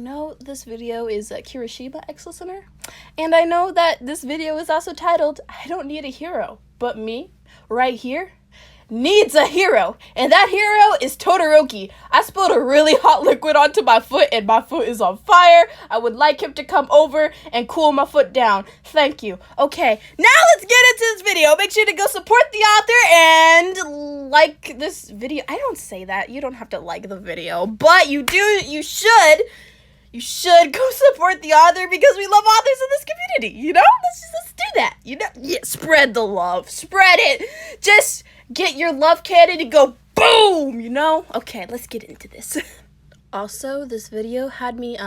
know this video is a Kirishima ex-listener, and I know that this video is also titled, I don't need a hero, but me, right here, needs a hero, and that hero is Todoroki. I spilled a really hot liquid onto my foot, and my foot is on fire. I would like him to come over and cool my foot down. Thank you. Okay, now let's get into this video. Make sure to go support the author and like this video. I don't say that. You don't have to like the video, but you should. You should go support the author because we love authors in this community, you know? Let's do that, you know? Yeah, spread the love. Spread it. Just get your love cannon and go boom, you know? Okay, let's get into this. Also, this video had me,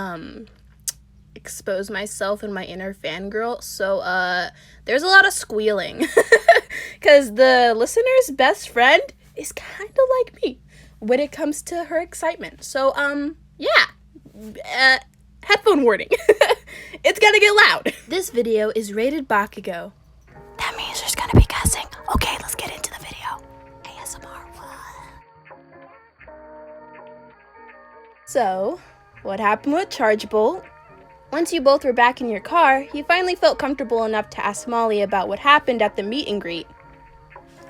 expose myself and my inner fangirl, so, there's a lot of squealing. Because the listener's best friend is kind of like me when it comes to her excitement. So, yeah. Headphone warning. It's gonna get loud. This video is rated Bakugo. That means there's gonna be cussing. Okay, let's get into the video. ASMR. So, what happened with Charge Bolt? Once you both were back in your car, he finally felt comfortable enough to ask Molly about what happened at the meet and greet.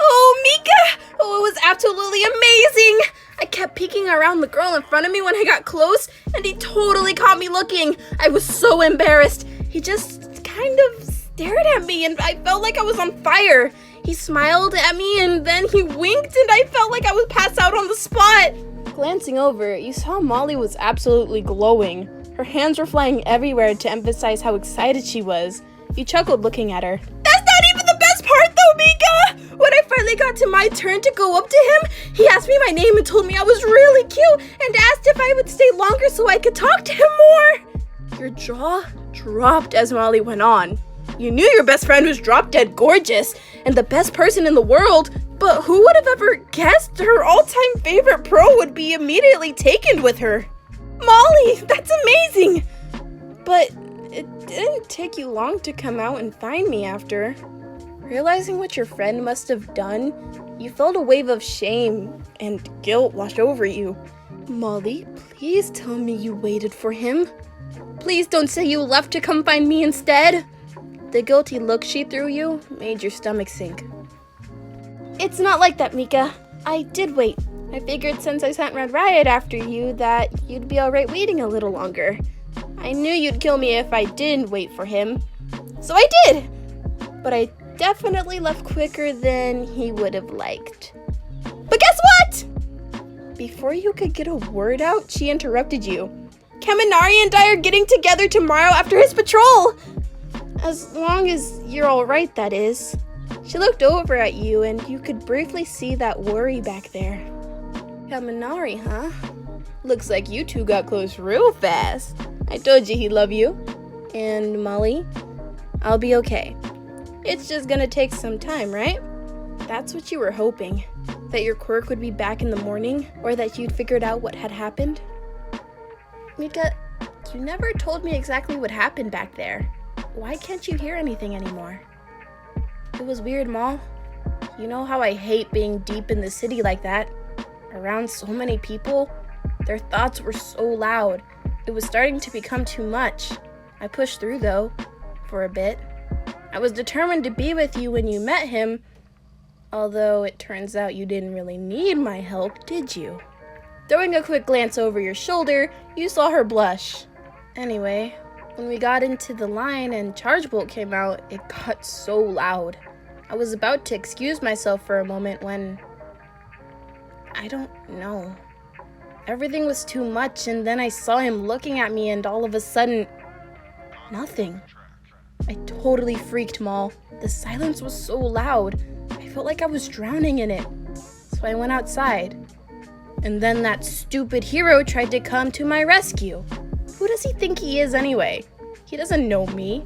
Oh, Mika! Oh, it was absolutely amazing! I kept peeking around the girl in front of me when I got close, and he totally caught me looking. I was so embarrassed. He just kind of stared at me, and I felt like I was on fire. He smiled at me, and then he winked, and I felt like I would pass out on the spot. Glancing over, you saw Molly was absolutely glowing. Her hands were flying everywhere to emphasize how excited she was. You chuckled looking at her. That's not even the best part though, Mika! When I finally got to my turn to go up to him, he asked me my name and told me I was really cute and asked if I would stay longer so I could talk to him more. Your jaw dropped as Molly went on. You knew your best friend was drop dead gorgeous and the best person in the world, but who would have ever guessed her all-time favorite pro would be immediately taken with her? Molly, that's amazing! But it didn't take you long to come out and find me after. Realizing what your friend must have done, you felt a wave of shame and guilt wash over you. Molly, please tell me you waited for him. Please don't say you left to come find me instead. The guilty look she threw you made your stomach sink. It's not like that, Mika. I did wait. I figured since I sent Red Riot after you that you'd be alright waiting a little longer. I knew you'd kill me if I didn't wait for him. So I did! But I definitely left quicker than he would have liked. But guess what? Before you could get a word out, she interrupted you. Kaminari and I are getting together tomorrow after his patrol! As long as you're alright, that is. She looked over at you and you could briefly see that worry back there. Kaminari, huh? Looks like you two got close real fast. I told you he'd love you. And Molly, I'll be okay. It's just gonna take some time, right? That's what you were hoping. That your quirk would be back in the morning, or that you'd figured out what had happened. Mika, you never told me exactly what happened back there. Why can't you hear anything anymore? It was weird, Mol. You know how I hate being deep in the city like that? Around so many people? Their thoughts were so loud. It was starting to become too much. I pushed through, though, for a bit. I was determined to be with you when you met him, although it turns out you didn't really need my help, did you? Throwing a quick glance over your shoulder, you saw her blush. Anyway, when we got into the line and Charge Bolt came out, it got so loud. I was about to excuse myself for a moment when... I don't know. Everything was too much, and then I saw him looking at me, and all of a sudden, nothing. I totally freaked, Mol. The silence was so loud. I felt like I was drowning in it. So I went outside. And then that stupid hero tried to come to my rescue. Who does he think he is anyway? He doesn't know me.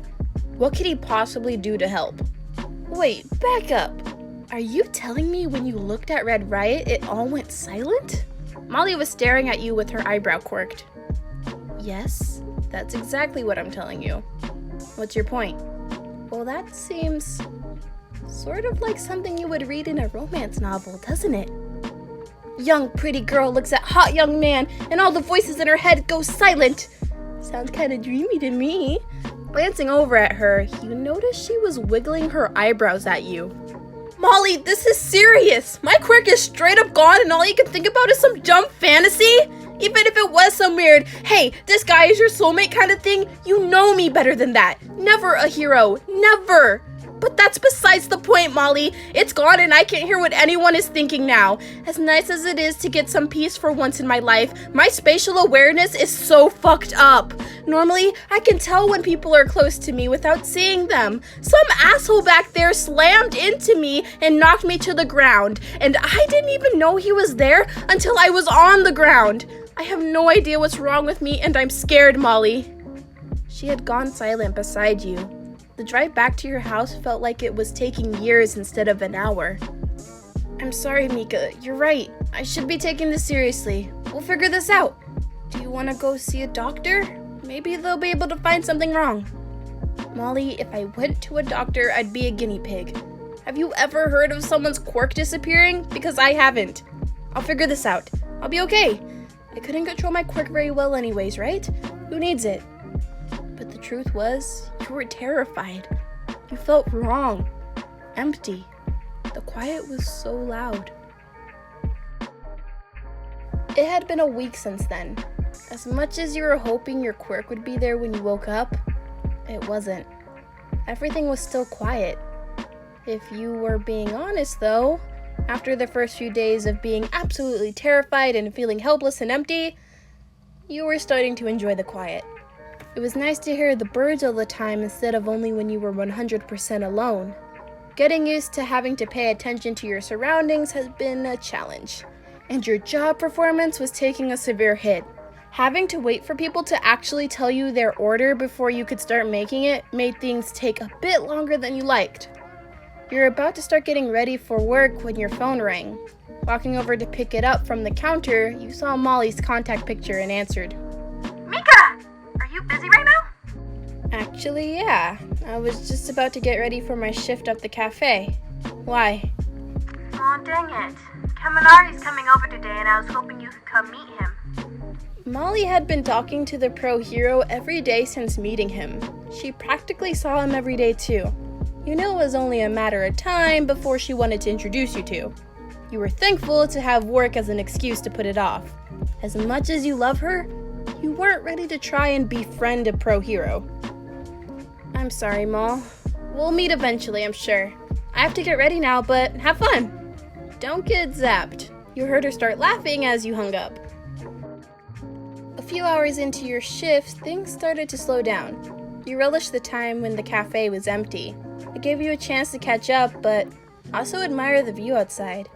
What could he possibly do to help? Wait, back up. Are you telling me when you looked at Red Riot, it all went silent? Molly was staring at you with her eyebrow quirked. Yes, that's exactly what I'm telling you. What's your point? Well, that seems sort of like something you would read in a romance novel, doesn't it? Young pretty girl looks at hot young man, and all the voices in her head go silent. Sounds kind of dreamy to me. Glancing over at her, you notice she was wiggling her eyebrows at you. Molly, this is serious. My quirk is straight up gone and all you can think about is some dumb fantasy? Even if it was some weird, hey, this guy is your soulmate kind of thing, you know me better than that. Never a hero. Never. But that's besides the point, Molly. It's gone and I can't hear what anyone is thinking now. As nice as it is to get some peace for once in my life, my spatial awareness is so fucked up. Normally, I can tell when people are close to me without seeing them. Some asshole back there slammed into me and knocked me to the ground, and I didn't even know he was there until I was on the ground. I have no idea what's wrong with me and I'm scared, Molly. She had gone silent beside you. The drive back to your house felt like it was taking years instead of an hour. I'm sorry, Mika. You're right. I should be taking this seriously. We'll figure this out. Do you want to go see a doctor? Maybe they'll be able to find something wrong. Molly, if I went to a doctor, I'd be a guinea pig. Have you ever heard of someone's quirk disappearing? Because I haven't. I'll figure this out. I'll be okay. I couldn't control my quirk very well anyways, right? Who needs it? But the truth was, you were terrified. You felt wrong, empty. The quiet was so loud. It had been a week since then. As much as you were hoping your quirk would be there when you woke up, it wasn't. Everything was still quiet. If you were being honest, though, after the first few days of being absolutely terrified and feeling helpless and empty, you were starting to enjoy the quiet. It was nice to hear the birds all the time instead of only when you were 100% alone. Getting used to having to pay attention to your surroundings has been a challenge, and your job performance was taking a severe hit. Having to wait for people to actually tell you their order before you could start making it made things take a bit longer than you liked. You're about to start getting ready for work when your phone rang. Walking over to pick it up from the counter, you saw Molly's contact picture and answered. Mika! Are you busy right now? Actually, yeah. I was just about to get ready for my shift at the cafe. Why? Aw, dang it. Kaminari's coming over today and I was hoping you could come meet him. Molly had been talking to the pro hero every day since meeting him. She practically saw him every day too. You knew it was only a matter of time before she wanted to introduce you to. You were thankful to have work as an excuse to put it off. As much as you love her, you weren't ready to try and befriend a pro hero. I'm sorry, Moll. We'll meet eventually, I'm sure. I have to get ready now, but have fun. Don't get zapped. You heard her start laughing as you hung up. A few hours into your shift, things started to slow down. You relished the time when the cafe was empty. It gave you a chance to catch up, but also admire the view outside.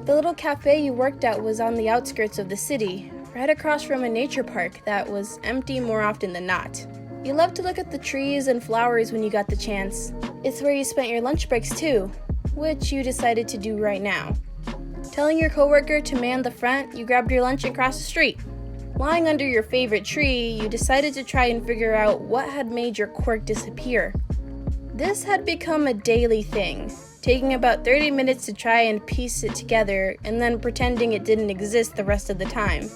The little cafe you worked at was on the outskirts of the city, right across from a nature park that was empty more often than not. You loved to look at the trees and flowers when you got the chance. It's where you spent your lunch breaks too, which you decided to do right now. Telling your coworker to man the front, you grabbed your lunch and crossed the street. Lying under your favorite tree, you decided to try and figure out what had made your quirk disappear. This had become a daily thing, taking about 30 minutes to try and piece it together and then pretending it didn't exist the rest of the time.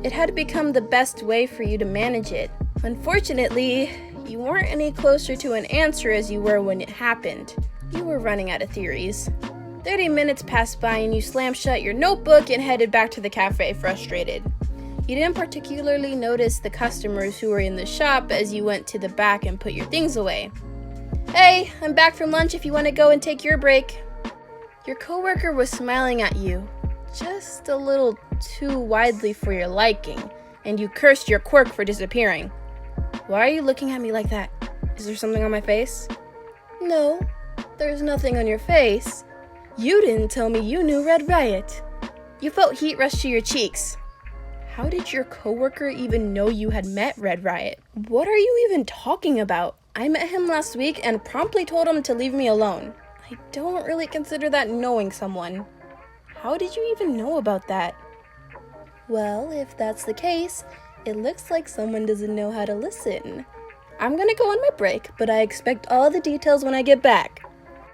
It had become the best way for you to manage it. Unfortunately, you weren't any closer to an answer as you were when it happened. You were running out of theories. 30 minutes passed by and you slammed shut your notebook and headed back to the cafe frustrated. You didn't particularly notice the customers who were in the shop as you went to the back and put your things away. Hey, I'm back from lunch if you want to go and take your break. Your coworker was smiling at you, just a little too widely for your liking, and you cursed your quirk for disappearing. Why are you looking at me like that? Is there something on my face? No, there's nothing on your face. You didn't tell me you knew Red Riot. You felt heat rush to your cheeks. How did your coworker even know you had met Red Riot? What are you even talking about? I met him last week and promptly told him to leave me alone. I don't really consider that knowing someone. How did you even know about that? Well, if that's the case, it looks like someone doesn't know how to listen. I'm gonna go on my break, but I expect all the details when I get back.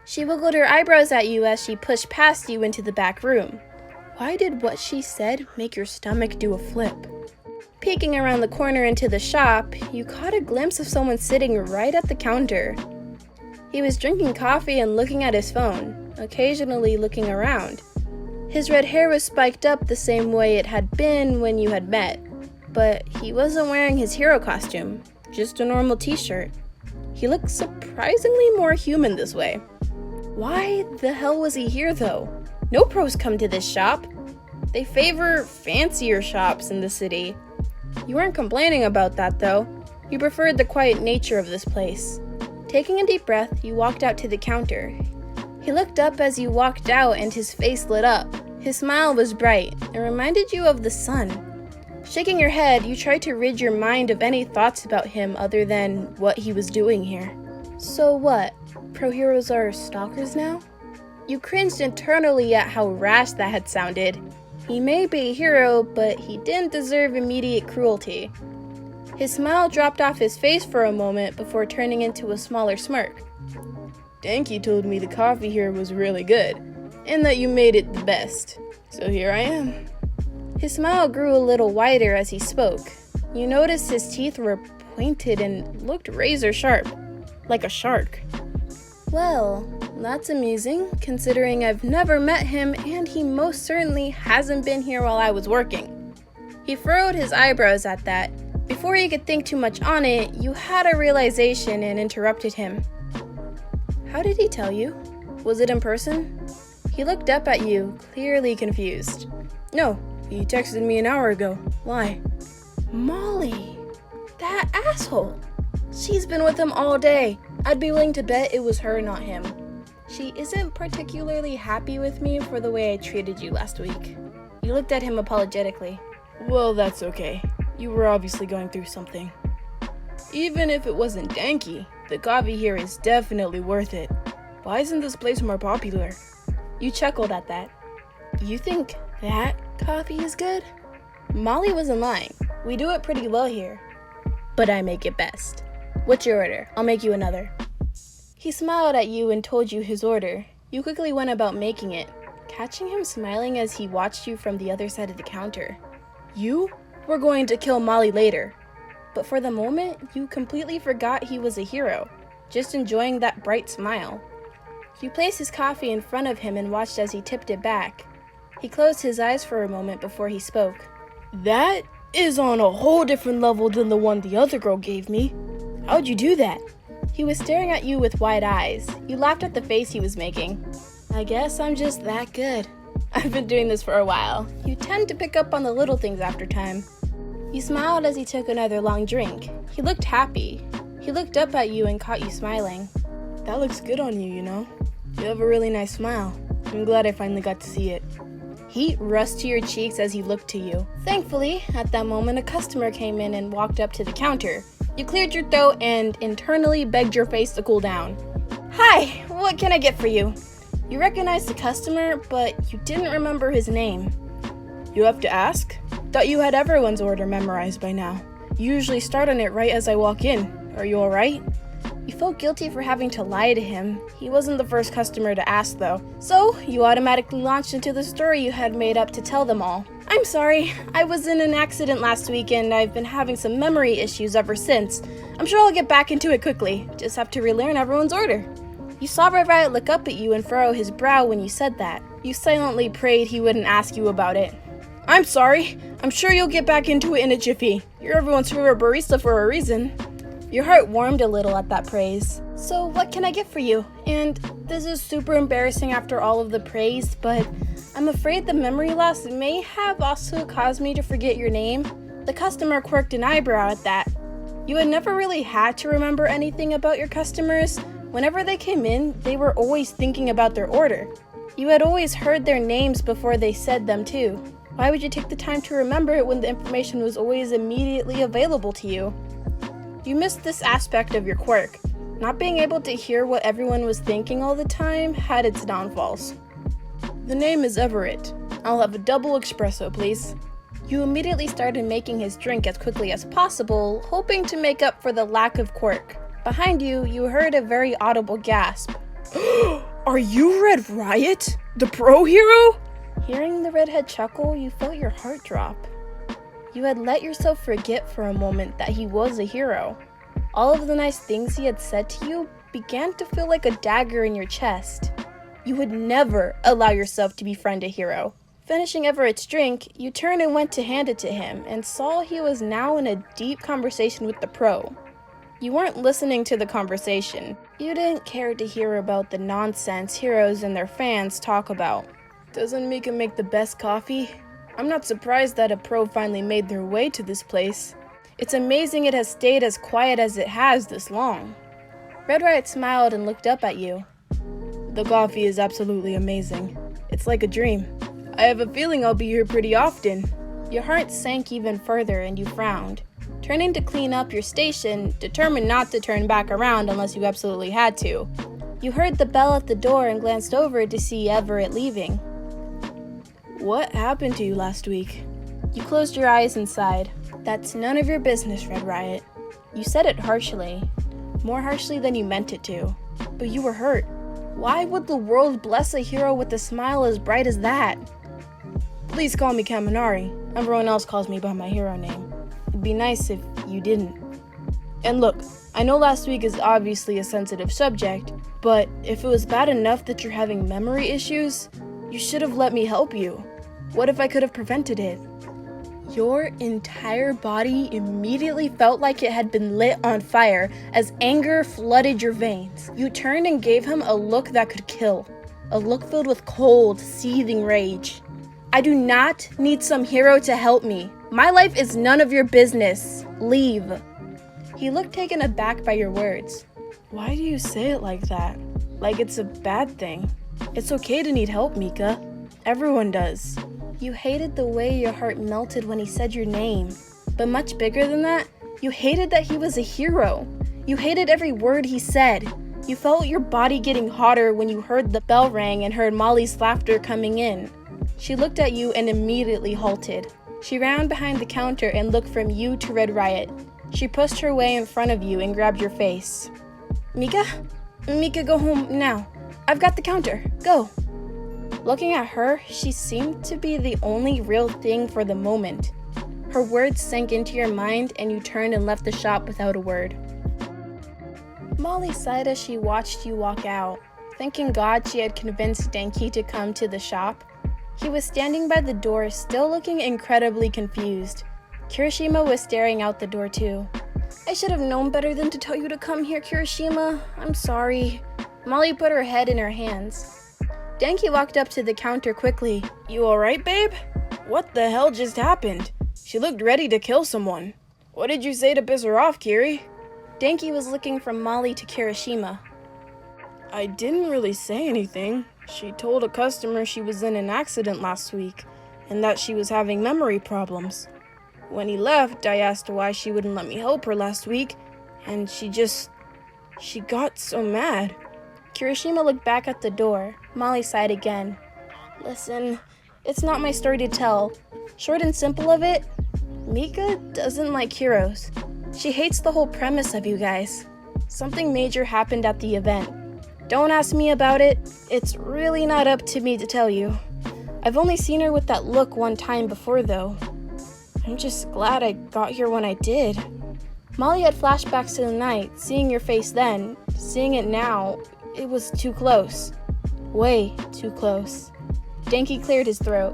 She wiggled her eyebrows at you as she pushed past you into the back room. Why did what she said make your stomach do a flip? Peeking around the corner into the shop, you caught a glimpse of someone sitting right at the counter. He was drinking coffee and looking at his phone, occasionally looking around. His red hair was spiked up the same way it had been when you had met, but he wasn't wearing his hero costume, just a normal t-shirt. He looked surprisingly more human this way. Why the hell was he here though? No pros come to this shop. They favor fancier shops in the city. You weren't complaining about that though. You preferred the quiet nature of this place. Taking a deep breath, you walked out to the counter. He looked up as you walked out and his face lit up. His smile was bright and reminded you of the sun. Shaking your head, you tried to rid your mind of any thoughts about him other than what he was doing here. So what? Pro heroes are stalkers now? You cringed internally at how rash that had sounded. He may be a hero, but he didn't deserve immediate cruelty. His smile dropped off his face for a moment before turning into a smaller smirk. Danky told me the coffee here was really good, and that you made it the best. So here I am. His smile grew a little wider as he spoke. You noticed his teeth were pointed and looked razor sharp, like a shark. Well, that's amusing, considering I've never met him and he most certainly hasn't been here while I was working. He furrowed his eyebrows at that. Before you could think too much on it, you had a realization and interrupted him. How did he tell you? Was it in person? He looked up at you, clearly confused. No, he texted me an hour ago. Why? Molly! That asshole! She's been with him all day. I'd be willing to bet it was her, not him. She isn't particularly happy with me for the way I treated you last week. You looked at him apologetically. Well, that's okay. You were obviously going through something. Even if it wasn't Danky, the coffee here is definitely worth it. Why isn't this place more popular? You chuckled at that. You think that coffee is good? Molly wasn't lying. We do it pretty well here. But I make it best. What's your order? I'll make you another. He smiled at you and told you his order. You quickly went about making it, catching him smiling as he watched you from the other side of the counter. You were going to kill Molly later. But for the moment, you completely forgot he was a hero, just enjoying that bright smile. You placed his coffee in front of him and watched as he tipped it back. He closed his eyes for a moment before he spoke. That is on a whole different level than the one the other girl gave me. How'd you do that? He was staring at you with wide eyes. You laughed at the face he was making. I guess I'm just that good. I've been doing this for a while. You tend to pick up on the little things after time. You smiled as he took another long drink. He looked happy. He looked up at you and caught you smiling. That looks good on you, you know? You have a really nice smile. I'm glad I finally got to see it. Heat rushed to your cheeks as he looked to you. Thankfully, at that moment, a customer came in and walked up to the counter. You cleared your throat and internally begged your face to cool down. Hi, what can I get for you? You recognized the customer, but you didn't remember his name. You have to ask? Thought you had everyone's order memorized by now. You usually start on it right as I walk in. Are you alright? You felt guilty for having to lie to him. He wasn't the first customer to ask though. So, you automatically launched into the story you had made up to tell them all. I'm sorry, I was in an accident last week and I've been having some memory issues ever since. I'm sure I'll get back into it quickly. Just have to relearn everyone's order. You saw Red Riot look up at you and furrow his brow when you said that. You silently prayed he wouldn't ask you about it. I'm sorry. I'm sure you'll get back into it in a jiffy. You're everyone's favorite barista for a reason. Your heart warmed a little at that praise. So what can I get for you? And this is super embarrassing after all of the praise, but I'm afraid the memory loss may have also caused me to forget your name. The customer quirked an eyebrow at that. You had never really had to remember anything about your customers. Whenever they came in, they were always thinking about their order. You had always heard their names before they said them too. Why would you take the time to remember it when the information was always immediately available to you? You missed this aspect of your quirk. Not being able to hear what everyone was thinking all the time had its downfalls. The name is Everett. I'll have a double espresso, please. You immediately started making his drink as quickly as possible, hoping to make up for the lack of quirk. Behind you, you heard a very audible gasp. Are you Red Riot? The pro hero? Hearing the redhead chuckle, you felt your heart drop. You had let yourself forget for a moment that he was a hero. All of the nice things he had said to you began to feel like a dagger in your chest. You would never allow yourself to befriend a hero. Finishing Everett's drink, you turned and went to hand it to him and saw he was now in a deep conversation with the pro. You weren't listening to the conversation. You didn't care to hear about the nonsense heroes and their fans talk about. Doesn't Mika make the best coffee? I'm not surprised that a pro finally made their way to this place. It's amazing it has stayed as quiet as it has this long. Red Riot smiled and looked up at you. The coffee is absolutely amazing. It's like a dream. I have a feeling I'll be here pretty often. Your heart sank even further and you frowned, turning to clean up your station, determined not to turn back around unless you absolutely had to. You heard the bell at the door and glanced over to see Everett leaving. What happened to you last week? You closed your eyes and sighed. That's none of your business, Red Riot. You said it harshly, more harshly than you meant it to, but you were hurt. Why would the world bless a hero with a smile as bright as that? Please call me Kaminari. Everyone else calls me by my hero name. It'd be nice if you didn't. And look, I know last week is obviously a sensitive subject, but if it was bad enough that you're having memory issues, you should have let me help you. What if I could have prevented it? Your entire body immediately felt like it had been lit on fire as anger flooded your veins. You turned and gave him a look that could kill. A look filled with cold, seething rage. I do not need some hero to help me. My life is none of your business. Leave. He looked taken aback by your words. Why do you say it like that? Like it's a bad thing. It's okay to need help, Mika. Everyone does. You hated the way your heart melted when he said your name. But much bigger than that, you hated that he was a hero. You hated every word he said. You felt your body getting hotter when you heard the bell ring and heard Molly's laughter coming in. She looked at you and immediately halted. She ran behind the counter and looked from you to Red Riot. She pushed her way in front of you and grabbed your face. Mika? Mika, go home now. I've got the counter. Go. Looking at her, she seemed to be the only real thing for the moment. Her words sank into your mind and you turned and left the shop without a word. Molly sighed as she watched you walk out, thanking God she had convinced Denki to come to the shop. He was standing by the door, still looking incredibly confused. Kirishima was staring out the door too. I should have known better than to tell you to come here, Kirishima. I'm sorry. Molly put her head in her hands. Denki walked up to the counter quickly. You alright, babe? What the hell just happened? She looked ready to kill someone. What did you say to piss her off, Kiri? Denki was looking from Molly to Kirishima. I didn't really say anything. She told a customer she was in an accident last week and that she was having memory problems. When he left, I asked why she wouldn't let me help her last week, and she got so mad. Kirishima looked back at the door. Molly sighed again. Listen, it's not my story to tell. Short and simple of it, Mika doesn't like heroes. She hates the whole premise of you guys. Something major happened at the event. Don't ask me about it. It's really not up to me to tell you. I've only seen her with that look one time before, though. I'm just glad I got here when I did. Molly had flashbacks to the night, seeing your face then, seeing it now. It was too close. Way too close. Denki cleared his throat.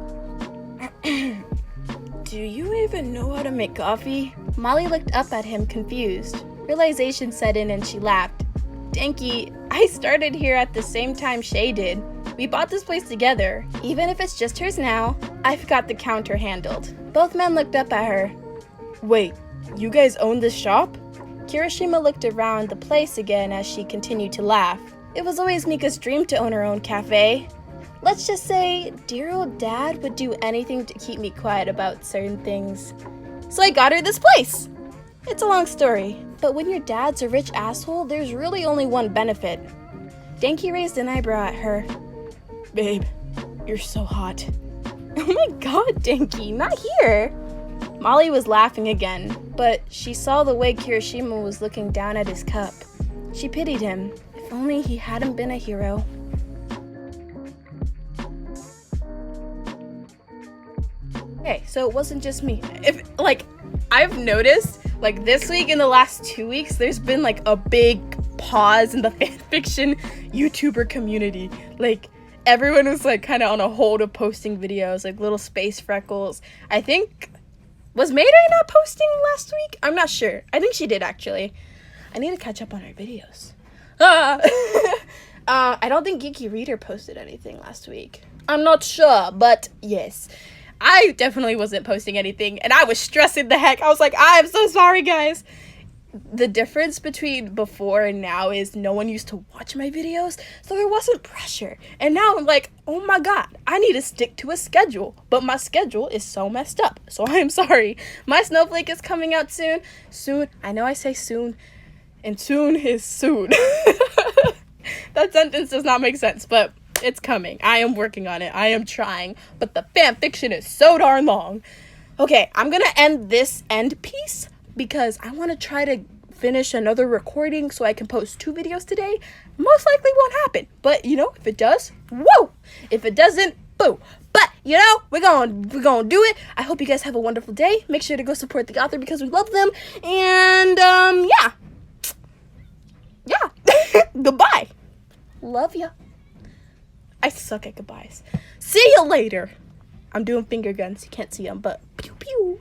Do you even know how to make coffee? Molly looked up at him confused. Realization set in and she laughed. Denki, I started here at the same time Shay did. We bought this place together. Even if it's just hers now, I've got the counter handled. Both men looked up at her. Wait, you guys own this shop? Kirishima looked around the place again as she continued to laugh. It was always Mika's dream to own her own cafe. Let's just say, dear old dad would do anything to keep me quiet about certain things. So I got her this place! It's a long story, but when your dad's a rich asshole, there's really only one benefit. Denki raised an eyebrow at her. Babe, you're so hot. Oh my god, Denki, not here! Molly was laughing again, but she saw the way Kirishima was looking down at his cup. She pitied him. If only he hadn't been a hero. Okay, so it wasn't just me. If like I've noticed like this week and the last 2 weeks there's been like a big pause in the fanfiction YouTuber community. Like everyone was like kind of on a hold of posting videos, like little space freckles. I think was Mayday not posting last week? I'm not sure. I think she did actually. I need to catch up on her videos. I don't think Geeky Reader posted anything last week. I'm not sure, but yes. I definitely wasn't posting anything, and I was stressing the heck. I was like, I'm so sorry, guys. The difference between before and now is no one used to watch my videos, so there wasn't pressure. And now I'm like, oh my god, I need to stick to a schedule. But my schedule is so messed up, so I am sorry. My Snowflake is coming out soon. Soon. I know I say soon, and soon is soon. That sentence does not make sense, but it's coming. I am working on it. I am trying. But the fan fiction is so darn long. Okay, I'm going to end this end piece because I want to try to finish another recording so I can post 2 videos today. Most likely won't happen. But, you know, if it does, whoa! If it doesn't, boo! But, you know, we're going to do it. I hope you guys have a wonderful day. Make sure to go support the author because we love them. And, yeah. Yeah. Goodbye. Love ya. I suck at goodbyes. See you later. I'm doing finger guns. You can't see them, but pew pew.